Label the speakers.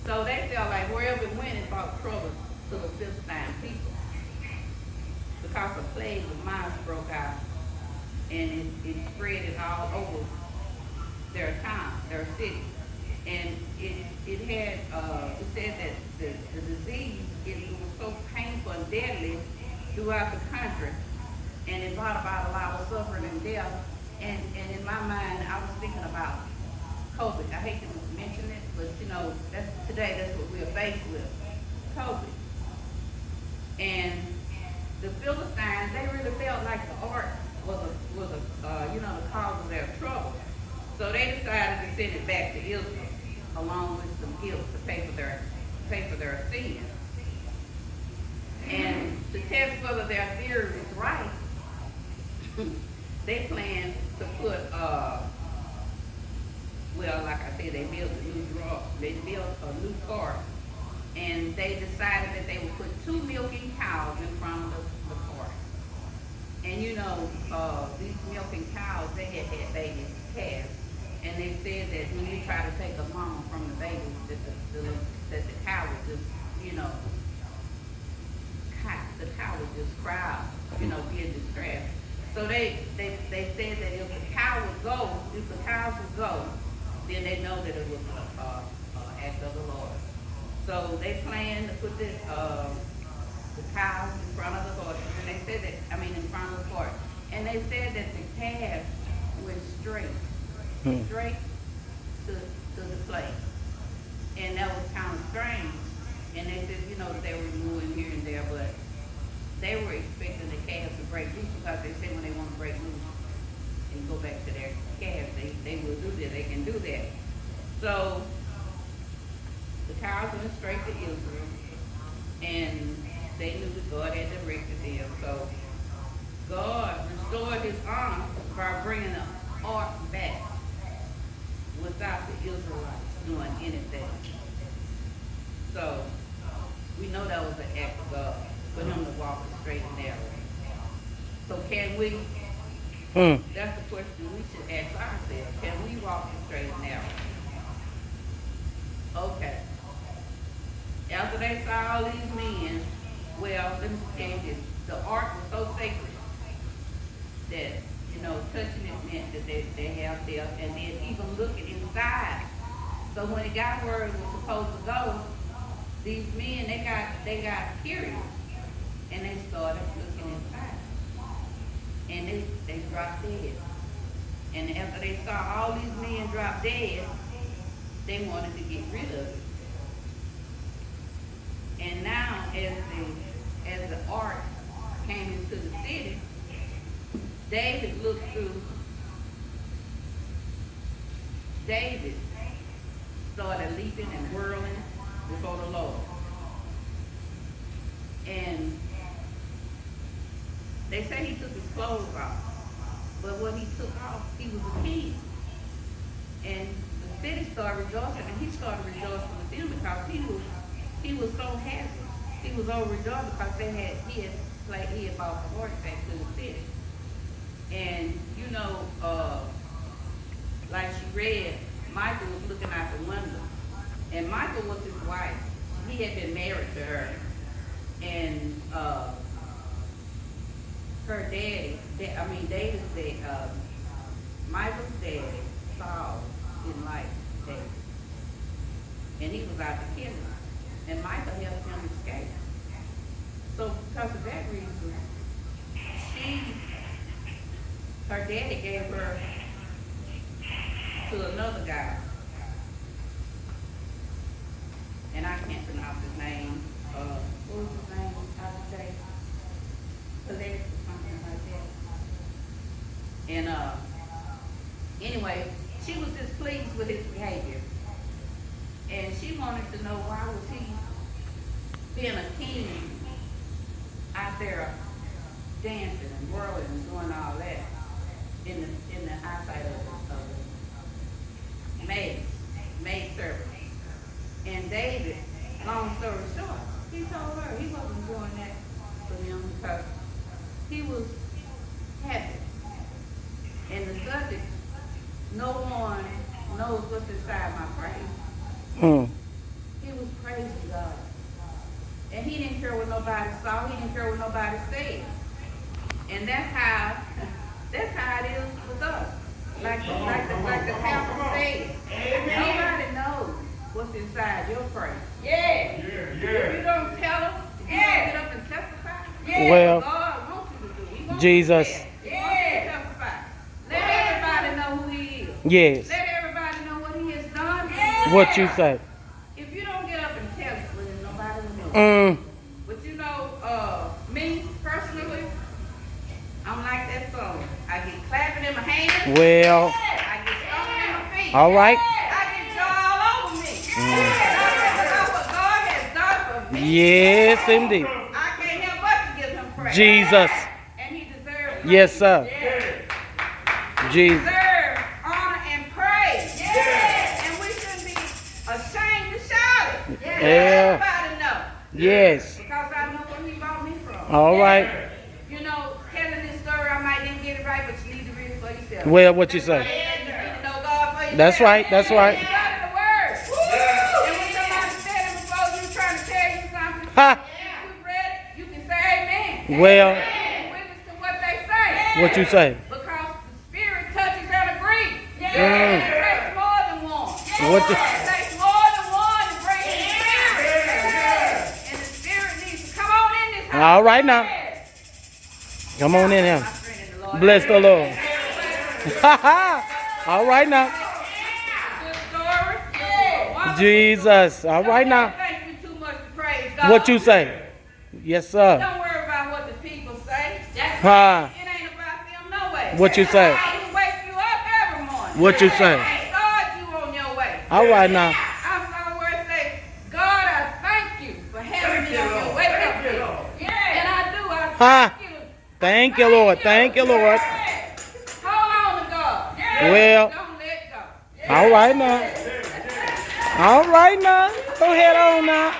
Speaker 1: So they felt like wherever it went, it brought trouble to the Philistine people because a plague of mice broke out and it spread it all over their town, their city. And it had it said that the disease it was so painful and deadly throughout the country, and it brought about a lot of suffering and death. And in my mind, I was thinking about COVID. I hate to mention it, but that's what we're faced with, COVID. And the Philistines, they really felt like the ark was the cause of their trouble. So they decided to send it back to Israel, along with some gifts to pay for their sins. And to test whether their theory was right, they planned to put like I said, they built a new cart, and they decided that they would put two milking cows in front of the cart. And these milking cows, they had baby calves, and they said that when you try to take a mama from the baby, that the cow would just, the cow would just cry out, be in distress. So they said that if the cows would go, then they know that it was an act of the Lord. So they planned to put the cows in front of the horses, and they said in front of the horse, and they said that the calves went straight to the place, and that was kind of strange. And they said, they were moving here and there, but they were expecting the calves to break loose because they said when they want to break loose and go back to their calves, they will do that. They can do that. So the cows went straight to Israel, and they knew that God had directed them. So God restored his honor by bringing the ark back without the Israelites doing anything. So we know that was an act of God for him to walk the straight and narrow. So can we? That's the question we should ask ourselves. Can we walk the straight and narrow? Okay. After they saw all these men, let me tell you this. The ark was so sacred that, touching it meant that they have death, and then even looking inside. So when it got where it was supposed to go, these men, they got curious, and they started looking inside. And they dropped dead. And after they saw all these men drop dead, they wanted to get rid of it. And now, as the ark came into the city, David looked through. David started leaping and whirling before the Lord. And they say he took his clothes off. But what he took off, he was a king. And the city started rejoicing, and he started rejoicing with them because he was so happy. He was overjoyed because he had bought the horse back to the city. And like she read, Michael was looking out the window, and Michael was his wife. He had been married to her, and her daddy, David's dad, Michael's daddy, Saul, didn't like David, and he was out to kill him, and Michael helped him escape. So because of that reason, her daddy gave her to another guy, and I can't pronounce his name. What was his name? I would say Alex or something like that. And anyway, she was displeased with his behavior, and she wanted to know why was he being a king out there dancing and whirling and doing all that in the eyesight of the maid servant. And David, long story short, he told her he wasn't doing that for him because he was happy. And the subject, no one knows what's inside my praise. He was care what nobody saw. He didn't care what nobody said. And that's how it is with us. Like the pastor said, nobody knows what's inside your prayer. Yeah. If you don't tell them, if you don't get up and testify,
Speaker 2: Well,
Speaker 1: God wants you to do. He wants
Speaker 2: Jesus.
Speaker 1: You to testify. Let everybody know who He is.
Speaker 2: Yes.
Speaker 1: Let everybody know what He has done.
Speaker 2: What you say?
Speaker 1: If you don't get up and tell it, well, nobody will know. But you know, me personally, I'm like that song. I get clapping in my hands.
Speaker 2: Well.
Speaker 1: I get stomping in my feet.
Speaker 2: All right.
Speaker 1: I get joy all over me. Because what God has done for me.
Speaker 2: Yes, indeed.
Speaker 1: I can't help but to give Him praise.
Speaker 2: Jesus.
Speaker 1: And He deserves praise.
Speaker 2: Yes, sir.
Speaker 1: He
Speaker 2: Jesus.
Speaker 1: deserves honor and praise. And we shouldn't be ashamed to shout it.
Speaker 2: Yeah.
Speaker 1: Everybody know.
Speaker 2: Yes.
Speaker 1: Because I know where He brought me from.
Speaker 2: All right.
Speaker 1: You know, telling this story, I might didn't get it right, but you need to read it for yourself.
Speaker 2: Well, what you say?
Speaker 1: You need to know God for yourself.
Speaker 2: That's right. That's right.
Speaker 1: You got the word. And when somebody said it before you trying to tell you something,
Speaker 2: Ha.
Speaker 1: if you read it, you can say amen.
Speaker 2: Well.
Speaker 1: And witness to what they say.
Speaker 2: What you say?
Speaker 1: Because the Spirit touches and agrees. And it takes more than one.
Speaker 2: What you?
Speaker 1: It takes more than one to bring in the Spirit. And the Spirit needs to come on in this house.
Speaker 2: All right now. Come on in here. Bless the Lord. All right now. Jesus. All right now. What you say? Yes, sir.
Speaker 1: Don't worry about what the people say. It ain't about them no way.
Speaker 2: What you say?
Speaker 1: He wakes you up every morning.
Speaker 2: What you say?
Speaker 1: And start you on your way.
Speaker 2: All right now.
Speaker 1: I'm somewhere say, God, I thank you for having me on your wake up list. And I do. I thank you.
Speaker 2: Thank you, Lord. Thank you, Lord.
Speaker 1: Hold on to God.
Speaker 2: Well.
Speaker 1: Don't let go.
Speaker 2: All right now. All right now. Go ahead on now.